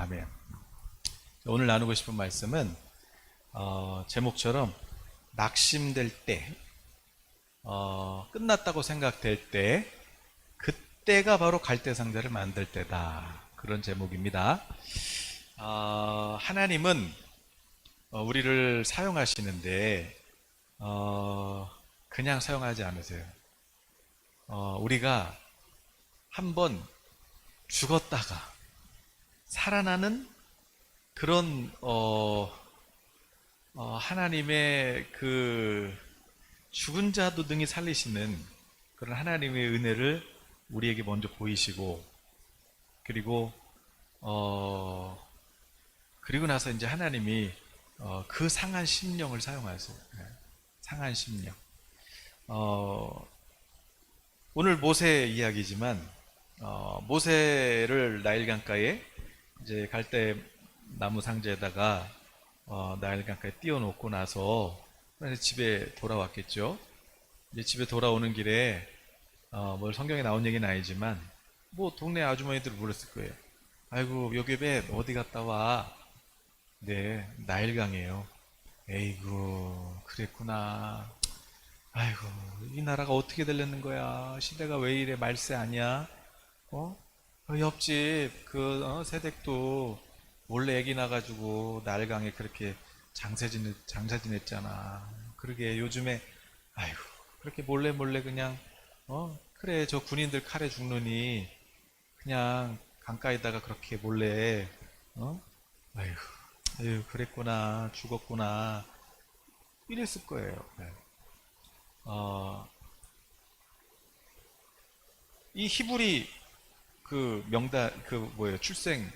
아멘. 오늘 나누고 싶은 말씀은 제목처럼 낙심될 때, 끝났다고 생각될 때, 그때가 바로 갈대상자를 만들 때다. 그런 제목입니다. 하나님은 우리를 사용하시는데 그냥 사용하지 않으세요. 우리가 한번 죽었다가 살아나는 그런 하나님의 그 죽은 자도 능히 살리시는 그런 하나님의 은혜를 우리에게 먼저 보이시고, 그리고 그리고 나서 이제 하나님이 그 상한 심령을 사용하세요. 상한 심령. 오늘 모세 이야기지만 모세를 나일강가에 이제 갈대 나무 상자에다가 나일강가에 띄워놓고 나서 집에 돌아왔겠죠. 이제 집에 돌아오는 길에 뭘 성경에 나온 얘기는 아니지만 뭐 동네 아주머니들 물었을 거예요. 아이고 여기에 어디 갔다 와? 네, 나일강이에요. 에이구 그랬구나. 아이고 이 나라가 어떻게 되려는 거야? 시대가 왜 이래 말세 아니야? 옆집 새댁도 몰래 애기 나가지고 나일강에 그렇게 장사 지냈잖아. 그러게 요즘에 아이고 그렇게 몰래 그냥 그래 저 군인들 칼에 죽느니 그냥 강가에다가 그렇게 몰래 아이고 아유 그랬구나 죽었구나 이랬을 거예요. 네. 이 히브리 그 명단 그 뭐예요 출생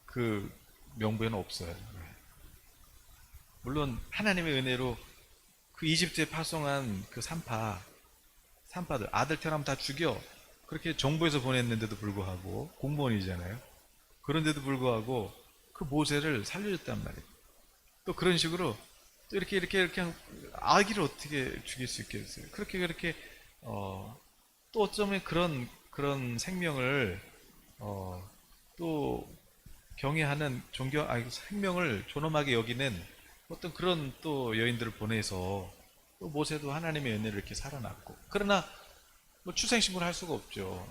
그 명부에는 없어요. 네. 물론 하나님의 은혜로 그 이집트에 파송한 그 산파들 아들 태어나면 다 죽여 그렇게 정부에서 보냈는데도 불구하고 공무원이잖아요. 그런데도 불구하고 그 모세를 살려줬단 말이에요. 또 그런 식으로 또 이렇게 그냥 아기를 어떻게 죽일 수 있겠어요? 그렇게 또 어쩌면 그런 생명을 또 경외하는 생명을 존엄하게 여기는 어떤 그런 또 여인들을 보내서 또 모세도 하나님의 은혜를 이렇게 살아났고, 그러나 뭐 출생신고를 할 수가 없죠.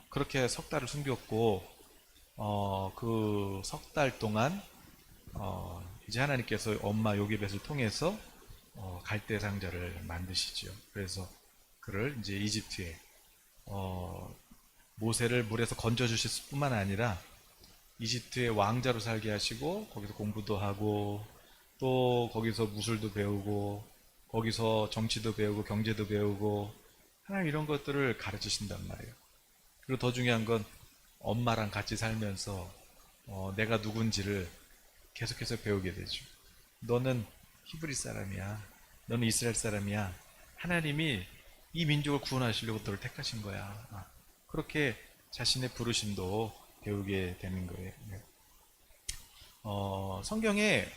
그렇게 석 달을 숨겼고 그 석 달 동안 이제 하나님께서 엄마 요게벳을 통해서 갈대 상자를 만드시죠. 그래서 그를 이제 이집트에 모세를 물에서 건져 주실 뿐만 아니라 이집트의 왕자로 살게 하시고 거기서 공부도 하고 또 거기서 무술도 배우고 거기서 정치도 배우고 경제도 배우고 하나님 이런 것들을 가르치신단 말이에요. 그리고 더 중요한 건 엄마랑 같이 살면서 내가 누군지를 계속해서 배우게 되죠. 너는 히브리 사람이야. 너는 이스라엘 사람이야. 하나님이 이 민족을 구원하시려고 너를 택하신 거야. 그렇게 자신의 부르심도 배우게 되는 거예요. 성경에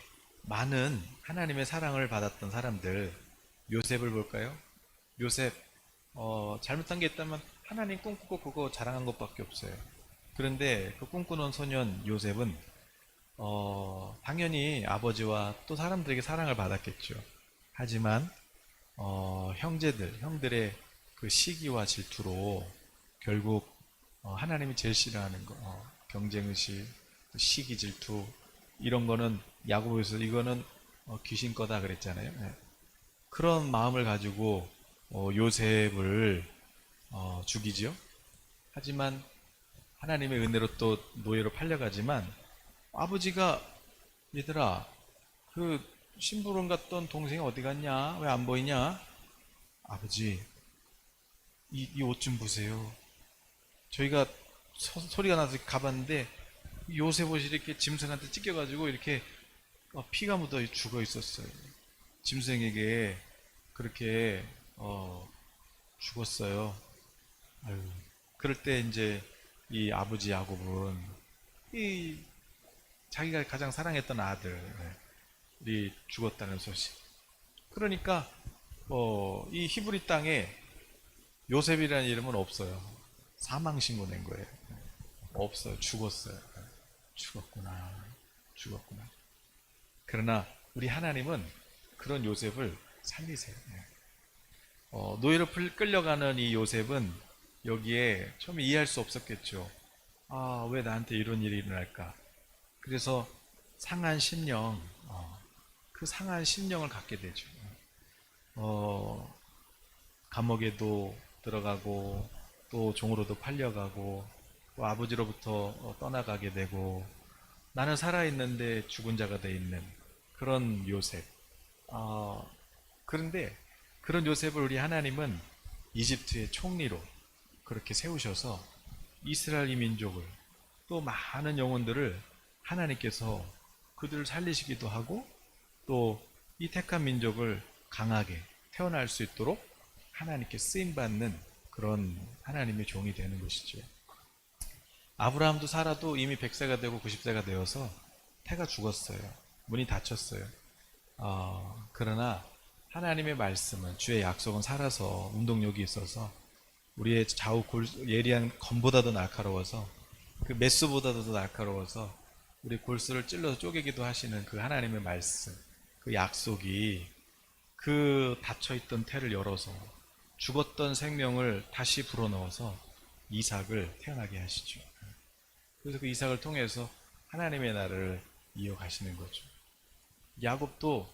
많은 하나님의 사랑을 받았던 사람들, 요셉을 볼까요? 요셉, 잘못한 게 있다면 하나님 꿈꾸고 그거 자랑한 것밖에 없어요. 그런데 그 꿈꾸는 소년 요셉은 당연히 아버지와 또 사람들에게 사랑을 받았겠죠. 하지만 형들의 그 시기와 질투로 결국 하나님이 제일 싫어하는 거, 경쟁의식, 시기 질투 이런 거는 야고보에서 이거는 귀신 거다 그랬잖아요. 네. 그런 마음을 가지고 요셉을 죽이죠. 하지만 하나님의 은혜로 또 노예로 팔려가지만 아버지가 얘들아 그 심부름 갔던 동생이 어디 갔냐? 왜 안 보이냐? 아버지 이 옷 좀 보세요. 저희가 소리가 나서 가봤는데 요셉 옷이 이렇게 짐승한테 찢겨가지고 이렇게 피가 묻어 죽어 있었어요. 짐승에게 그렇게 죽었어요. 아유. 그럴 때 이제 이 아버지 야곱은 이 자기가 가장 사랑했던 아들이 죽었다는 소식. 그러니까 이 히브리 땅에 요셉이라는 이름은 없어요. 사망신고 낸 거예요. 없어요. 죽었어요. 죽었구나. 죽었구나. 그러나 우리 하나님은 그런 요셉을 살리세요. 노예로 끌려가는 이 요셉은 여기에 처음에 이해할 수 없었겠죠. 아, 왜 나한테 이런 일이 일어날까? 그래서 상한 심령, 그 상한 심령을 갖게 되죠. 어, 감옥에도 들어가고 또 종으로도 팔려가고 또 아버지로부터 떠나가게 되고 나는 살아있는데 죽은 자가 돼 있는 그런 요셉. 그런데 그런 요셉을 우리 하나님은 이집트의 총리로 그렇게 세우셔서 이스라엘 민족을 또 많은 영혼들을 하나님께서 그들을 살리시기도 하고 또 이 택한 민족을 강하게 태어날 수 있도록 하나님께 쓰임받는 그런 하나님의 종이 되는 것이죠. 아브라함도 사라도 이미 100세가 되고 90세가 되어서 태가 죽었어요. 문이 닫혔어요. 그러나 하나님의 말씀은 주의 약속은 살아서 운동력이 있어서 우리의 예리한 검보다도 날카로워서 그 메스보다도 날카로워서 우리 골수를 찔러서 쪼개기도 하시는 그 하나님의 말씀, 그 약속이 그 닫혀있던 태를 열어서 죽었던 생명을 다시 불어넣어서 이삭을 태어나게 하시죠. 그래서 그 이삭을 통해서 하나님의 나라를 이어가시는 거죠. 야곱도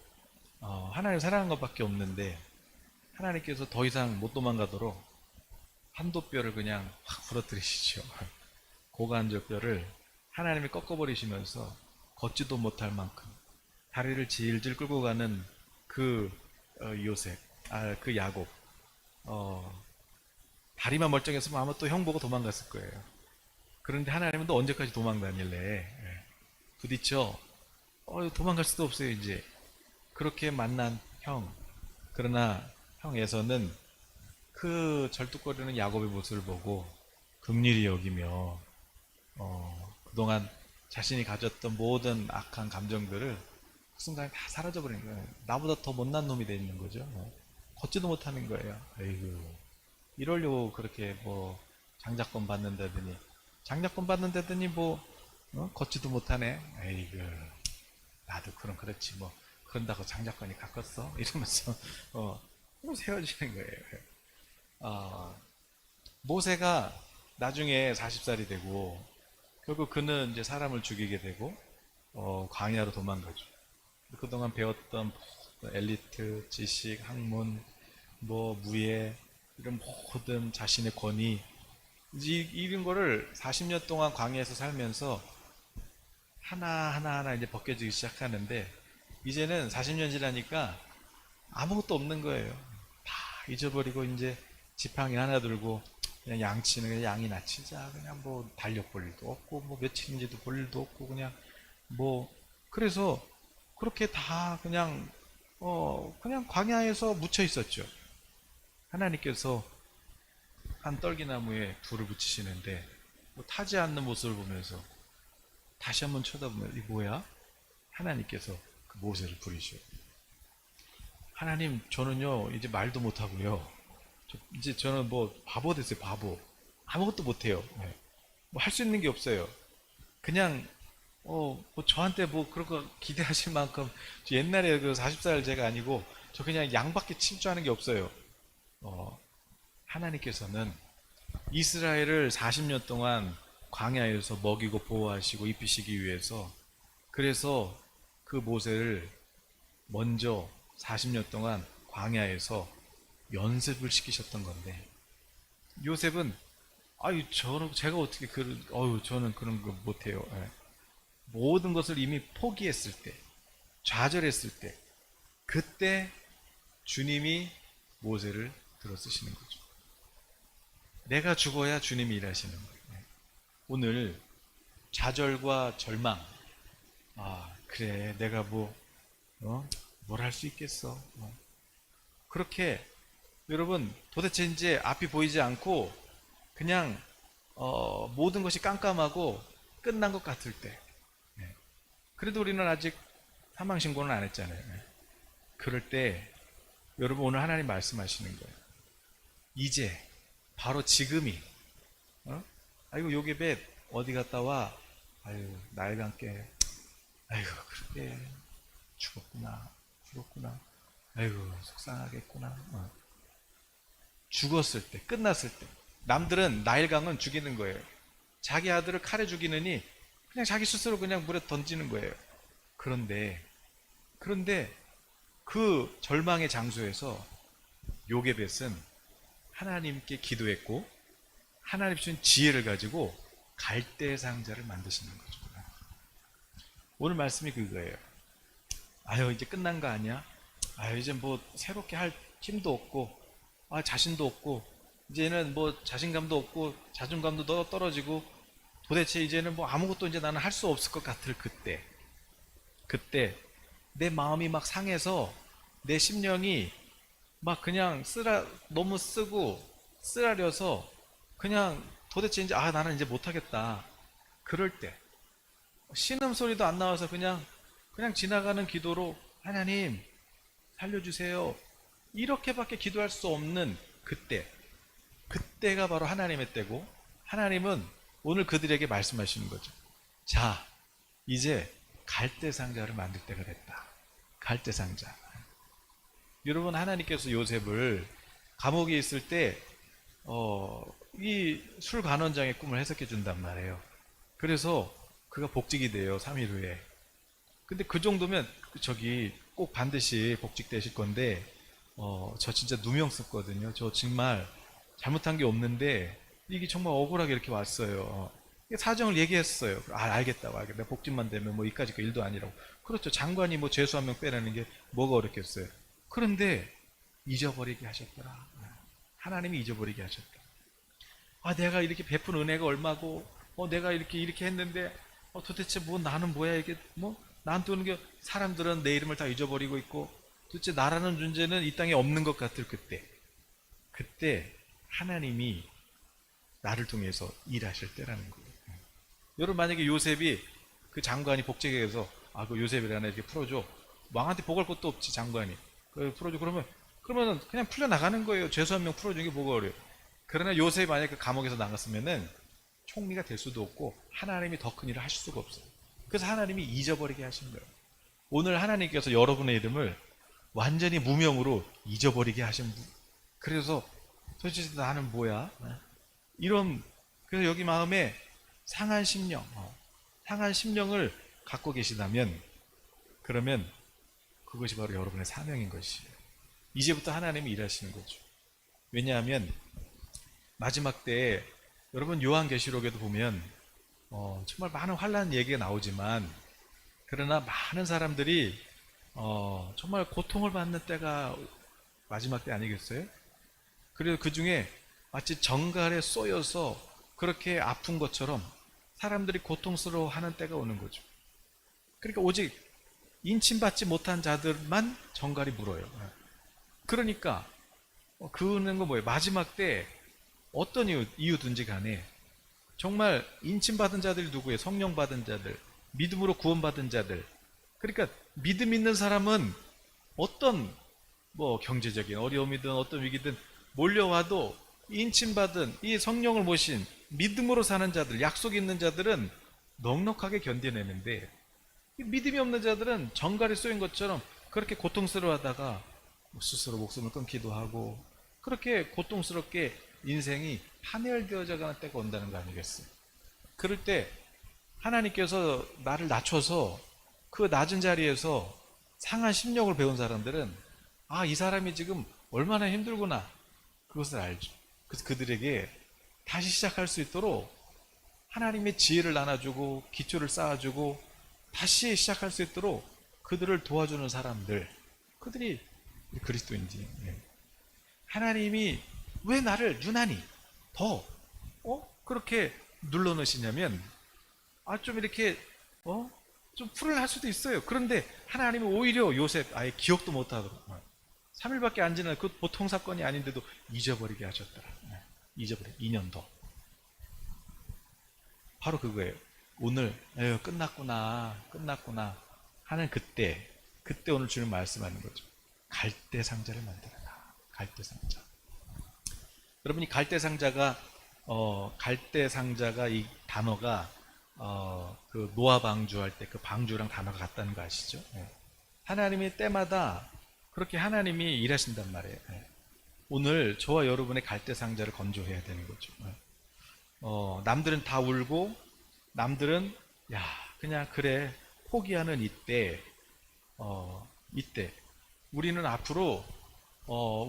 하나님 사랑한 것밖에 없는데 하나님께서 더 이상 못 도망가도록 한도뼈를 그냥 확 부러뜨리시죠. 고관절뼈를 하나님이 꺾어버리시면서 걷지도 못할 만큼 다리를 질질 끌고 가는 그 요셉, 그 야곱, 다리만 멀쩡했으면 아마 또 형 보고 도망갔을 거예요. 그런데 하나님은 또 언제까지 도망다닐래? 부딪혀 도망갈 수도 없어요 이제. 그렇게 만난 형. 그러나 형 에서는 그 절뚝거리는 야곱의 모습을 보고 긍휼히 여기며 그동안 자신이 가졌던 모든 악한 감정들을 그 순간에 다 사라져버린 거예요. 나보다 더 못난 놈이 돼 있는 거죠. 걷지도 못하는 거예요. 아이고, 이러려고 그렇게 뭐 장자권 받는다더니 뭐 걷지도 못하네. 아이고, 나도 그렇지 뭐 그런다고 장자권이 깎았어? 이러면서 세워지는 거예요. 모세가 나중에 40살이 되고 결국 그는 이제 사람을 죽이게 되고 광야로 도망가죠. 그동안 배웠던 엘리트, 지식, 학문, 뭐 무예 이런 모든 자신의 권위 이런 거를 40년 동안 광야에서 살면서 하나하나 이제 벗겨지기 시작하는데 이제는 40년 지나니까 아무것도 없는 거예요. 다 잊어버리고 이제 지팡이 하나 들고 그냥 양치는 그냥 양이나 치자. 그냥 뭐 달력 볼 일도 없고 뭐 며칠인지도 볼 일도 없고 그냥 뭐 그래서 그렇게 다 그냥 그냥 광야에서 묻혀 있었죠. 하나님께서 한 떨기나무에 불을 붙이시는데 뭐 타지 않는 모습을 보면서 다시 한번 쳐다보면 이 뭐야? 하나님께서 그 모세를 부르셔. 하나님 저는요 이제 말도 못하고요. 이제 저는 뭐 바보 됐어요. 바보. 아무것도 못해요. 네. 뭐 할 수 있는 게 없어요. 그냥 뭐 저한테 뭐 그런 거 기대하실 만큼 옛날에 그 40살 제가 아니고 저 그냥 양밖에 칠줄 아는 게 없어요. 하나님께서는 이스라엘을 40년 동안 광야에서 먹이고 보호하시고 입히시기 위해서 그래서 그 모세를 먼저 40년 동안 광야에서 연습을 시키셨던 건데 요셉은 제가 어떻게 저는 그런 거 못해요. 예. 모든 것을 이미 포기했을 때 좌절했을 때 그때 주님이 모세를 들어 쓰시는 거죠. 내가 죽어야 주님이 일하시는 거예요. 오늘 좌절과 절망, 그래 내가 뭘 할 수 있겠어. 그렇게 여러분 도대체 이제 앞이 보이지 않고 그냥 모든 것이 깜깜하고 끝난 것 같을 때 그래도 우리는 아직 사망 신고는 안 했잖아요. 그럴 때 여러분 오늘 하나님 말씀하시는 거예요. 이제 바로 지금이 아이고 요괴벳 어디 갔다 와 아유, 나이가 함께, 아이고, 그렇게 죽었구나. 아이고, 속상하겠구나. 죽었을 때, 끝났을 때. 남들은 나일강은 죽이는 거예요. 자기 아들을 칼에 죽이느니 그냥 자기 스스로 그냥 물에 던지는 거예요. 그런데, 그런데 그 절망의 장소에서 요게벳은 하나님께 기도했고, 하나님 주신 지혜를 가지고 갈대 상자를 만드시는 거죠. 오늘 말씀이 그거예요. 아유, 이제 끝난 거 아니야? 아유, 이제 뭐 새롭게 할 힘도 없고, 자신도 없고, 이제는 뭐 자신감도 없고, 자존감도 떨어지고, 도대체 이제는 뭐 아무것도 이제 나는 할 수 없을 것 같을 그때 내 마음이 막 상해서 내 심령이 막 그냥 너무 쓰라려서 그냥 도대체 이제 나는 이제 못하겠다. 그럴 때 신음소리도 안 나와서 그냥 지나가는 기도로 하나님 살려주세요. 이렇게밖에 기도할 수 없는 그때가 바로 하나님의 때고, 하나님은 오늘 그들에게 말씀하시는 거죠. 자, 이제 갈대 상자를 만들 때가 됐다. 갈대 상자. 여러분, 하나님께서 요셉을 감옥에 있을 때 이 술관원장의 꿈을 해석해 준단 말이에요. 그래서 그가 복직이 돼요. 3일 후에. 근데 그 정도면 저기 꼭 반드시 복직되실 건데, 저 진짜 누명 썼거든요. 저 정말 잘못한 게 없는데 이게 정말 억울하게 이렇게 왔어요. 사정을 얘기했어요. 알겠다고, 알겠다. 복직만 되면 뭐 이까짓 거 일도 아니라고. 그렇죠. 장관이 뭐 죄수 한 명 빼라는 게 뭐가 어렵겠어요. 그런데 잊어버리게 하셨더라. 하나님이 잊어버리게 하셨다. 내가 이렇게 베푼 은혜가 얼마고, 내가 이렇게 했는데, 도대체 뭐 나는 뭐야, 이게 뭐 나한테 오는 게, 사람들은 내 이름을 다 잊어버리고 있고, 도대체 나라는 존재는 이 땅에 없는 것 같을 그때 하나님이 나를 통해서 일하실 때라는 거예요. 여러분, 만약에 요셉이 그 장관이 복직해서 그 요셉이라나 이렇게 풀어줘, 왕한테 복할 것도 없지 장관이 풀어줘, 그러면은 그냥 풀려 나가는 거예요. 죄수 한 명 풀어주는 게 뭐가 어려요. 그러나 요셉이 만약에 그 감옥에서 나갔으면은 총리가 될 수도 없고 하나님이 더 큰 일을 하실 수가 없어요. 그래서 하나님이 잊어버리게 하신 거예요. 오늘 하나님께서 여러분의 이름을 완전히 무명으로 잊어버리게 하신 분. 그래서 도대체 나는 뭐야? 그래서 여기 마음에 상한 심령을 갖고 계시다면, 그러면 그것이 바로 여러분의 사명인 것이에요. 이제부터 하나님이 일하시는 거죠. 왜냐하면 마지막 때에 여러분 요한계시록에도 보면 정말 많은 환난 얘기가 나오지만, 그러나 많은 사람들이 정말 고통을 받는 때가 마지막 때 아니겠어요? 그래서 그 중에 마치 정갈에 쏘여서 그렇게 아픈 것처럼 사람들이 고통스러워하는 때가 오는 거죠. 그러니까 오직 인침받지 못한 자들만 정갈이 물어요. 그러니까 그는 거 뭐예요? 마지막 때 어떤 이유든지 간에 정말 인침받은 자들이 누구예요? 성령 받은 자들, 믿음으로 구원받은 자들. 그러니까 믿음 있는 사람은 어떤 뭐 경제적인 어려움이든 어떤 위기든 몰려와도 인침받은 이 성령을 모신 믿음으로 사는 자들, 약속 있는 자들은 넉넉하게 견뎌내는데, 믿음이 없는 자들은 정갈이 쏘인 것처럼 그렇게 고통스러워하다가 스스로 목숨을 끊기도 하고, 그렇게 고통스럽게 인생이 파멸되어져 가는 때가 온다는 거 아니겠어요? 그럴 때 하나님께서 나를 낮춰서 그 낮은 자리에서 상한 심령을 배운 사람들은 이 사람이 지금 얼마나 힘들구나, 그것을 알죠. 그래서 그들에게 다시 시작할 수 있도록 하나님의 지혜를 나눠주고 기초를 쌓아주고 다시 시작할 수 있도록 그들을 도와주는 사람들, 그들이 그리스도인지. 하나님이 왜 나를 유난히 더 그렇게 눌러놓으시냐면, 좀 이렇게 좀 풀을 할 수도 있어요. 그런데 하나님은 오히려 요셉 아예 기억도 못하도록 3일밖에 안 지난 그 보통 사건이 아닌데도 잊어버리게 하셨더라. 잊어버려 2년 더. 바로 그거예요. 오늘 끝났구나 하는 그때 오늘 주님 말씀하는 거죠. 갈대 상자를 만들어라. 갈대 상자. 여러분이 갈대 상자가 이 단어가 그 노아 방주할 때 그 방주랑 단어가 같다는 거 아시죠? 예. 하나님이 때마다 그렇게 하나님이 일하신단 말이에요. 예. 오늘 저와 여러분의 갈대 상자를 건조해야 되는 거죠. 예. 남들은 다 울고 남들은 야 그냥 그래 포기하는 이때 우리는 앞으로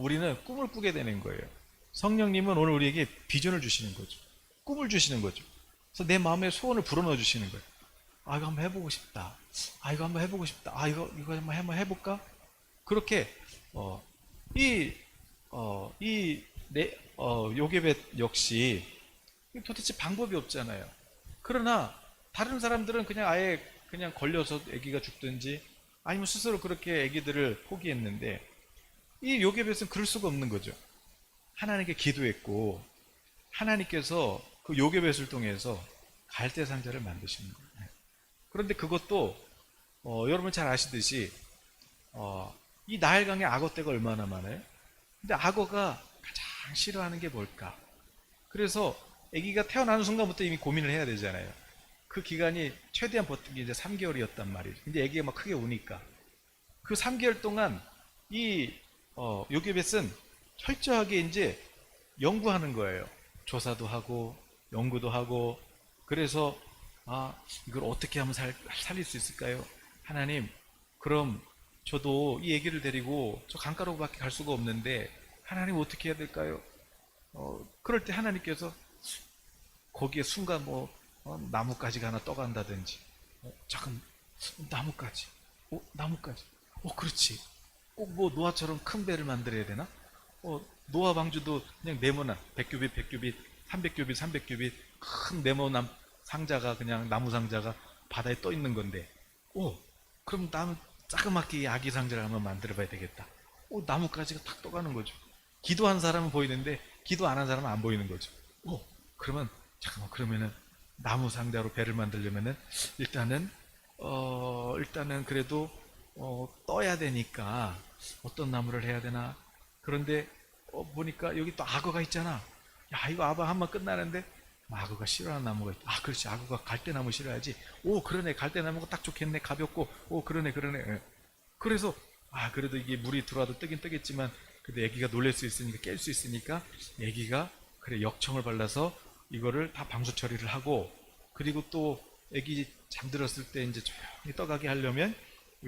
우리는 꿈을 꾸게 되는 거예요. 성령님은 오늘 우리에게 비전을 주시는 거죠. 꿈을 주시는 거죠. 그래서 내 마음에 소원을 불어넣어 주시는 거예요. 아 이거 한번 해보고 싶다. 아 이거 한번 해보고 싶다. 아 이거 한번 해볼까? 그렇게 요괴벳 역시 도대체 방법이 없잖아요. 그러나 다른 사람들은 그냥 아예 그냥 걸려서 아기가 죽든지 아니면 스스로 그렇게 아기들을 포기했는데 이 요괴벳은 그럴 수가 없는 거죠. 하나님께 기도했고 하나님께서 그 요괴벳을 통해서 갈대 상자를 만드시는 거예요. 그런데 그것도 여러분 잘 아시듯이 이 나일강의 악어떼가 얼마나 많아요? 근데 악어가 가장 싫어하는 게 뭘까? 그래서 아기가 태어나는 순간부터 이미 고민을 해야 되잖아요. 그 기간이 최대한 버틴 게 이제 3개월이었단 말이죠. 근데 아기가 막 크게 우니까 그 3개월 동안 이 요괴벳은 철저하게 이제 연구하는 거예요. 조사도 하고 연구도 하고 그래서 이걸 어떻게 하면 살릴 수 있을까요? 하나님 그럼 저도 이 아기를 데리고 저 강가로밖에 갈 수가 없는데 하나님 어떻게 해야 될까요? 그럴 때 하나님께서 거기에 순간 나뭇가지가 하나 떠간다든지 잠깐 나뭇가지 나뭇가지 그렇지 꼭 노아처럼 큰 배를 만들어야 되나? 노아 방주도 그냥 네모난 100규빗 100규빗 300규빗 300규빗 큰 네모난 상자가 그냥 나무 상자가 바다에 떠 있는 건데 그럼 나는 자그맣게 아기 상자를 한번 만들어 봐야 되겠다. 나뭇가지가 탁 떠가는 거죠. 기도한 사람은 보이는데 기도 안 한 사람은 안 보이는 거죠. 그러면 잠깐만 그러면은 나무 상자로 배를 만들려면은 일단은 그래도 떠야 되니까 어떤 나무를 해야 되나? 그런데 보니까 여기 또 악어가 있잖아. 야 이거 아바 한번 끝나는데 악어가 싫어하는 나무가 있다. 그렇지 악어가 갈대나무 싫어하지. 그러네 갈대나무가 딱 좋겠네 가볍고 그러네 예. 그래서 그래도 이게 물이 들어와도 뜨긴 뜨겠지만 그래도 애기가 놀랄 수 있으니까 깰 수 있으니까 애기가 그래 역청을 발라서 이거를 다 방수 처리를 하고 그리고 또 애기 잠들었을 때 이제 조용히 떠가게 하려면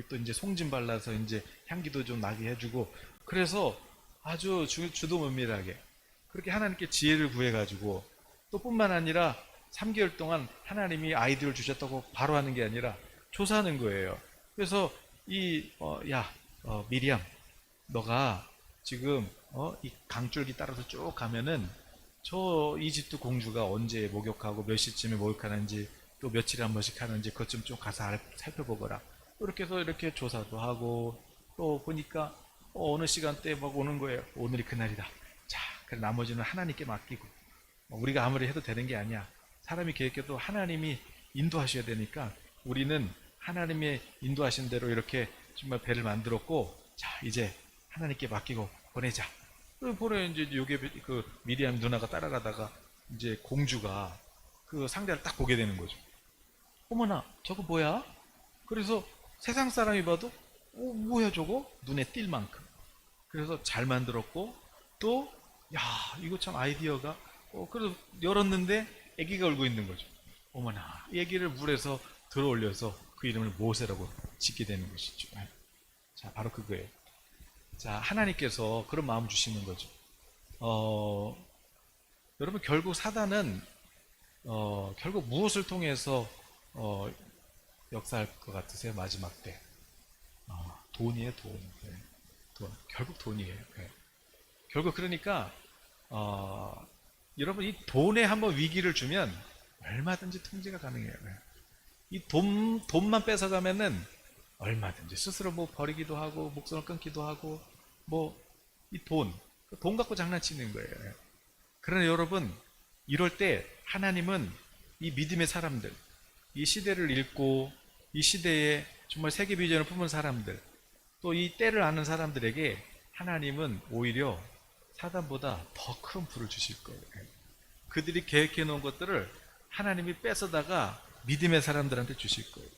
또 이제 송진 발라서 이제 향기도 좀 나게 해주고 그래서 아주 주도 면밀하게 그렇게 하나님께 지혜를 구해가지고 또 뿐만 아니라 3개월 동안 하나님이 아이디어를 주셨다고 바로 하는 게 아니라 조사하는 거예요. 그래서 미리암 너가 지금 이 강줄기 따라서 쭉 가면은 저 이집트 공주가 언제 목욕하고 몇 시쯤에 목욕하는지 또 며칠에 한 번씩 하는지 그것 좀 가서 살펴보거라. 이렇게 해서 이렇게 조사도 하고 또 보니까 어느 시간대에 막 오는 거예요. 오늘이 그날이다. 자, 그래 나머지는 하나님께 맡기고 우리가 아무리 해도 되는 게 아니야. 사람이 계획해도 하나님이 인도하셔야 되니까 우리는 하나님의 인도하신 대로 이렇게 정말 배를 만들었고 자 이제 하나님께 맡기고 보내자. 보내 이제 요게 그 미리암 누나가 따라가다가 이제 공주가 그 상자를 딱 보게 되는 거죠. 어머나 저거 뭐야? 그래서 세상 사람이 봐도 뭐야 저거? 눈에 띌 만큼. 그래서 잘 만들었고 또 야 이거 참 아이디어가 그래서 열었는데 아기가 울고 있는 거죠. 어머나 이 아기를 물에서 들어 올려서 그 이름을 모세라고 짓게 되는 것이죠. 자 바로 그거예요. 자 하나님께서 그런 마음 주시는 거죠. 여러분 결국 사단은 결국 무엇을 통해서 역사할 것 같으세요? 마지막 때 돈이에요. 돈. 네. 돈. 결국 돈이에요. 네. 결국 그러니까 여러분 이 돈에 한번 위기를 주면 얼마든지 통제가 가능해요. 네. 이 돈만 뺏어가면은 얼마든지 스스로 버리기도 하고 목숨을 끊기도 하고 이 돈 갖고 장난치는 거예요. 네. 그러나 여러분 이럴 때 하나님은 이 믿음의 사람들 이 시대를 읽고 이 시대에 정말 세계 비전을 품은 사람들 또 이 때를 아는 사람들에게 하나님은 오히려 사단보다 더 큰 불을 주실 거예요. 그들이 계획해 놓은 것들을 하나님이 뺏어다가 믿음의 사람들한테 주실 거예요.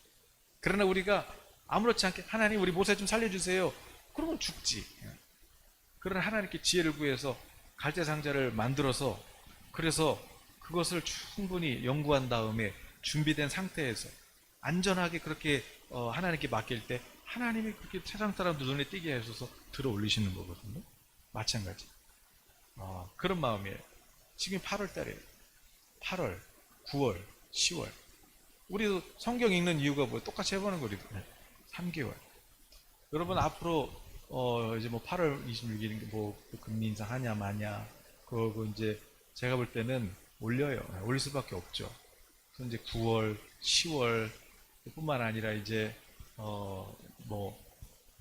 그러나 우리가 아무렇지 않게 하나님 우리 모세 좀 살려주세요. 그러면 죽지. 그러나 하나님께 지혜를 구해서 갈대 상자를 만들어서 그래서 그것을 충분히 연구한 다음에 준비된 상태에서 안전하게 그렇게 하나님께 맡길 때 하나님이 그렇게 세상 사람들 눈에 띄게 하셔서 들어 올리시는 거거든요. 마찬가지. 그런 마음이에요. 지금 8월 달이에요. 8월, 9월, 10월. 우리도 성경 읽는 이유가 뭐예요? 똑같이 해보는 거리도 3개월. 여러분 앞으로 이제 뭐 8월 26일 뭐 금리 인상하냐 마냐 그거 이제 제가 볼 때는 올려요. 올릴 수밖에 없죠. 그래서 이제 9월, 10월 뿐만 아니라 이제 뭐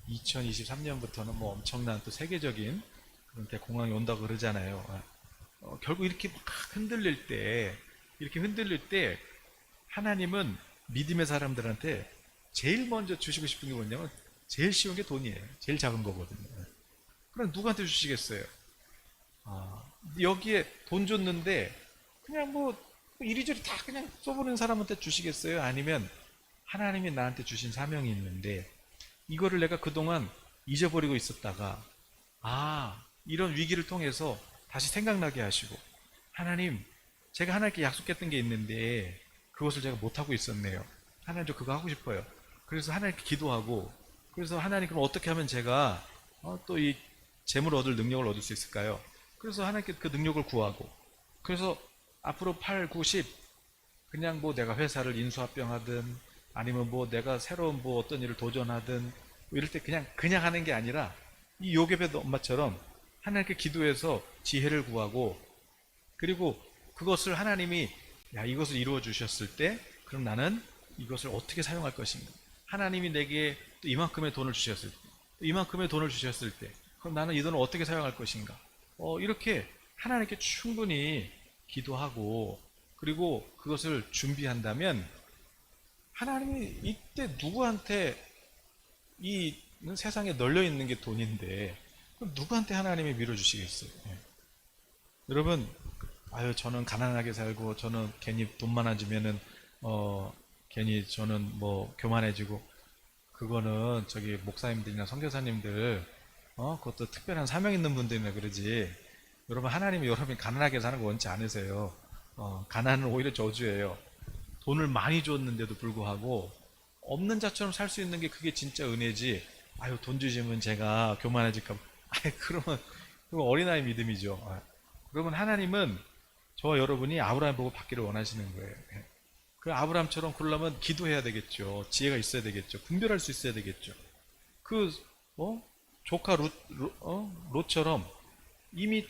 2023년부터는 뭐 엄청난 또 세계적인 그런 대공황이 온다고 그러잖아요. 결국 이렇게 막 이렇게 흔들릴 때 하나님은 믿음의 사람들한테 제일 먼저 주시고 싶은 게 뭐냐면 제일 쉬운 게 돈이에요. 제일 작은 거거든요. 그럼 누구한테 주시겠어요? 여기에 돈 줬는데 그냥 뭐 이리저리 다 그냥 써버리는 사람한테 주시겠어요? 아니면 하나님이 나한테 주신 사명이 있는데 이거를 내가 그동안 잊어버리고 있었다가 이런 위기를 통해서 다시 생각나게 하시고 하나님 제가 하나님께 약속했던 게 있는데 그것을 제가 못하고 있었네요. 하나님 저 그거 하고 싶어요. 그래서 하나님께 기도하고 그래서 하나님 그럼 어떻게 하면 제가 또 이 재물을 얻을 능력을 얻을 수 있을까요? 그래서 하나님께 그 능력을 구하고 그래서 앞으로 8, 9, 10 그냥 뭐 내가 회사를 인수합병하든 아니면 뭐 내가 새로운 뭐 어떤 일을 도전하든 뭐 이럴 때 그냥 하는 게 아니라 이 요셉의 엄마처럼 하나님께 기도해서 지혜를 구하고 그리고 그것을 하나님이 이것을 이루어 주셨을 때 그럼 나는 이것을 어떻게 사용할 것인가? 하나님이 내게 또 이만큼의 돈을 주셨을 때, 또 이만큼의 돈을 주셨을 때, 그럼 나는 이 돈을 어떻게 사용할 것인가? 이렇게 하나님께 충분히 기도하고 그리고 그것을 준비한다면 하나님이 이때 누구한테 이 세상에 널려 있는 게 돈인데 그럼 누구한테 하나님이 밀어주시겠어요? 여러분, 저는 가난하게 살고 저는 괜히 돈 많아지면은 괜히 저는 뭐 교만해지고 그거는 저기 목사님들이나 선교사님들 그것도 특별한 사명 있는 분들이나 그러지. 여러분 하나님이 여러분이 가난하게 사는 거 원치 않으세요. 가난은 오히려 저주예요. 돈을 많이 줬는데도 불구하고 없는 자처럼 살 수 있는 게 그게 진짜 은혜지. 돈 주시면 제가 교만해질까 봐. 그러면 어린아이 믿음이죠. 그러면 하나님은 저와 여러분이 아브라함 보고 받기를 원하시는 거예요. 그 아브라함처럼 그러려면 기도해야 되겠죠. 지혜가 있어야 되겠죠. 분별할 수 있어야 되겠죠. 그 조카 롯처럼 이미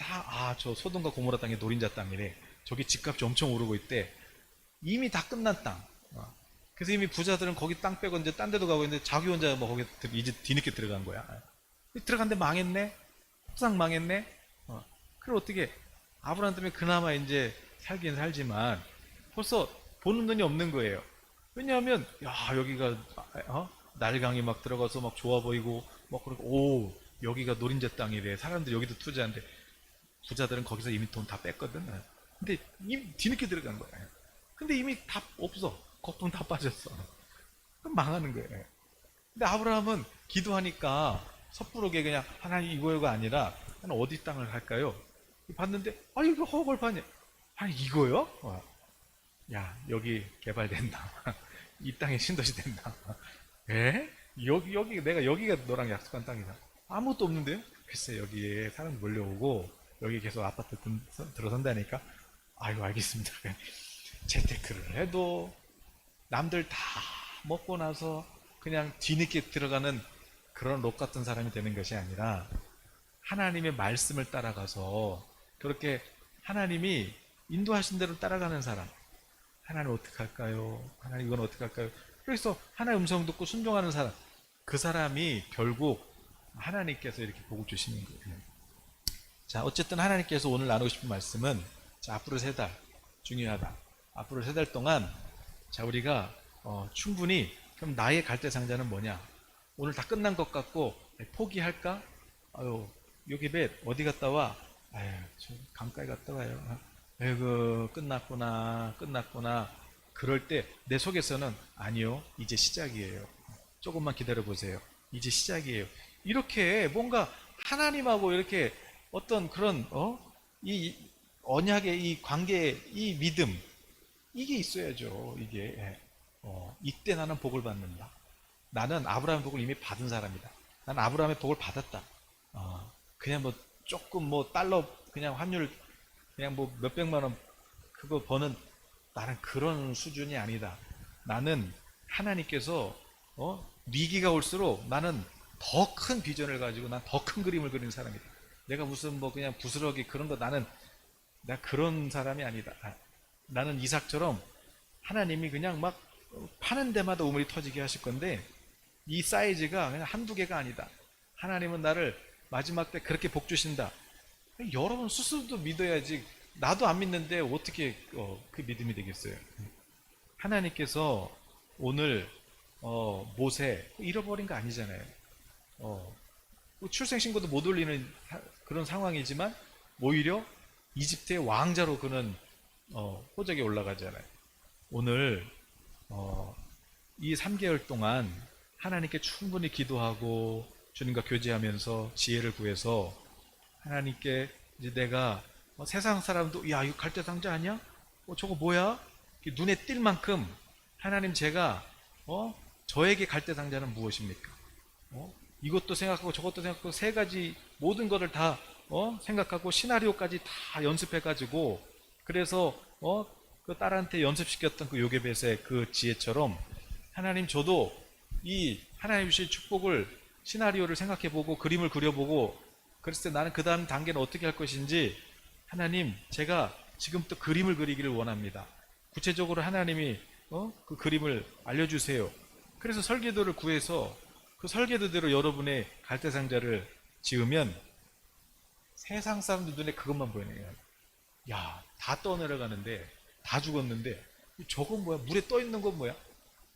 저 소돔과 고모라 땅이 노린자 땅이래. 저기 집값이 엄청 오르고 있대. 이미 다 끝난 땅. 그래서 이미 부자들은 거기 땅 빼고 이제 딴 데도 가고 있는데 자기 혼자 뭐 거기 이제 뒤늦게 들어간 거야. 들어갔는데 망했네. 폭삭 망했네. 그럼 어떻게 아브라함 때문에 그나마 이제 살긴 살지만 벌써 보는 눈이 없는 거예요. 왜냐하면 여기가 날강이 막 들어가서 막 좋아 보이고 막 그러고 여기가 노린자 땅이래. 사람들이 여기도 투자한대. 부자들은 거기서 이미 돈 다 뺐거든. 근데 이미 뒤늦게 들어간 거야. 근데 이미 다 없어. 거품 다 빠졌어. 그럼 망하는 거예요. 근데 아브라함은 기도하니까 섣부르게 그냥 하나님 이거가 아니라 하나님 어디 땅을 갈까요? 봤는데 이거 허벌판이야. 이거요? 여기 개발된다. 이 땅에 신도시 된다. 에? 내가 여기가 너랑 약속한 땅이다. 아무것도 없는데요? 글쎄 여기에 사람 몰려오고 여기 계속 아파트 들어선다니까. 알겠습니다. 재테크를 해도 남들 다 먹고 나서 그냥 뒤늦게 들어가는 그런 롯 같은 사람이 되는 것이 아니라 하나님의 말씀을 따라가서 그렇게 하나님이 인도하신 대로 따라가는 사람. 하나님 어떻게 할까요? 하나님 이건 어떻게 할까요? 그래서 하나님의 음성 듣고 순종하는 사람. 그 사람이 결국 하나님께서 이렇게 복을 주시는 거예요. 자, 어쨌든 하나님께서 오늘 나누고 싶은 말씀은 앞으로 3달 중요하다. 앞으로 3달 동안 우리가 충분히 그럼 나의 갈대 상자는 뭐냐? 오늘 다 끝난 것 같고 포기할까? 여기 어디 갔다 와? 저 강가에 갔다 와요. 끝났구나. 그럴 때 내 속에서는 아니요, 이제 시작이에요. 조금만 기다려 보세요. 이제 시작이에요. 이렇게 뭔가 하나님하고 이렇게 어떤 그런 이 언약의 이 관계, 이 믿음, 이게 있어야죠. 이게 이때 나는 복을 받는다. 나는 아브라함의 복을 이미 받은 사람이다. 나는 아브라함의 복을 받았다. 그냥 뭐 조금 뭐 달러 그냥 환율 그냥 뭐 몇백만 원 그거 버는 나는 그런 수준이 아니다. 나는 하나님께서 위기가 올수록 나는 더 큰 비전을 가지고 난 더 큰 그림을 그리는 사람이다. 내가 무슨 뭐 그냥 부스러기 그런 거 나 그런 사람이 아니다. 나는 이삭처럼 하나님이 그냥 막 파는 데마다 우물이 터지게 하실 건데 이 사이즈가 그냥 한두 개가 아니다. 하나님은 나를 마지막 때 그렇게 복 주신다. 여러분 스스로도 믿어야지. 나도 안 믿는데 어떻게 그 믿음이 되겠어요? 하나님께서 오늘 모세 잃어버린 거 아니잖아요. 출생신고도 못 올리는 그런 상황이지만 오히려 이집트의 왕자로 그는 호적에 올라가잖아요. 오늘 이 3개월 동안 하나님께 충분히 기도하고 주님과 교제하면서 지혜를 구해서 하나님께 이제 내가 세상 사람도 야 이거 갈대 상자 아니야? 저거 뭐야? 눈에 띌 만큼 하나님 제가 저에게 갈대 상자는 무엇입니까? 이것도 생각하고 저것도 생각하고 세 가지 모든 것을 다 생각하고 시나리오까지 다 연습해가지고 그래서 그 딸한테 연습시켰던 그 요게벳의 그 지혜처럼 하나님 저도 이 하나님 주신 축복을 시나리오를 생각해보고 그림을 그려보고 그랬을 때 나는 그 다음 단계는 어떻게 할 것인지 하나님 제가 지금부터 그림을 그리기를 원합니다. 구체적으로 하나님이 그 그림을 알려주세요. 그래서 설계도를 구해서 그 설계도대로 여러분의 갈대상자를 지으면 세상 사람들 눈에 그것만 보이네요. 야, 다 떠내려가는데 다 죽었는데 저건 뭐야? 물에 떠 있는 건 뭐야?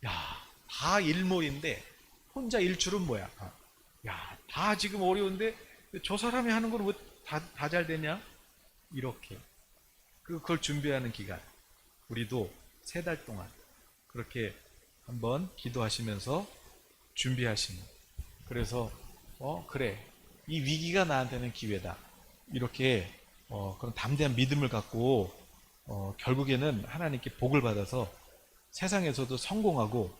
야, 다 일몰인데 혼자 일출은 뭐야? 야, 다 지금 어려운데 저 사람이 하는 건 왜 다 잘 되냐? 이렇게 그걸 준비하는 기간 우리도 3달 동안 그렇게 한번 기도하시면서 준비하시는 그래서 그래 이 위기가 나한테는 기회다 이렇게 그런 담대한 믿음을 갖고 결국에는 하나님께 복을 받아서 세상에서도 성공하고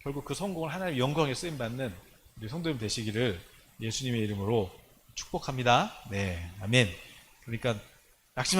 결국 그 성공을 하나님의 영광에 쓰임받는 우리 성도님 되시기를 예수님의 이름으로 축복합니다. 네, 아멘. 그러니까 낙심하지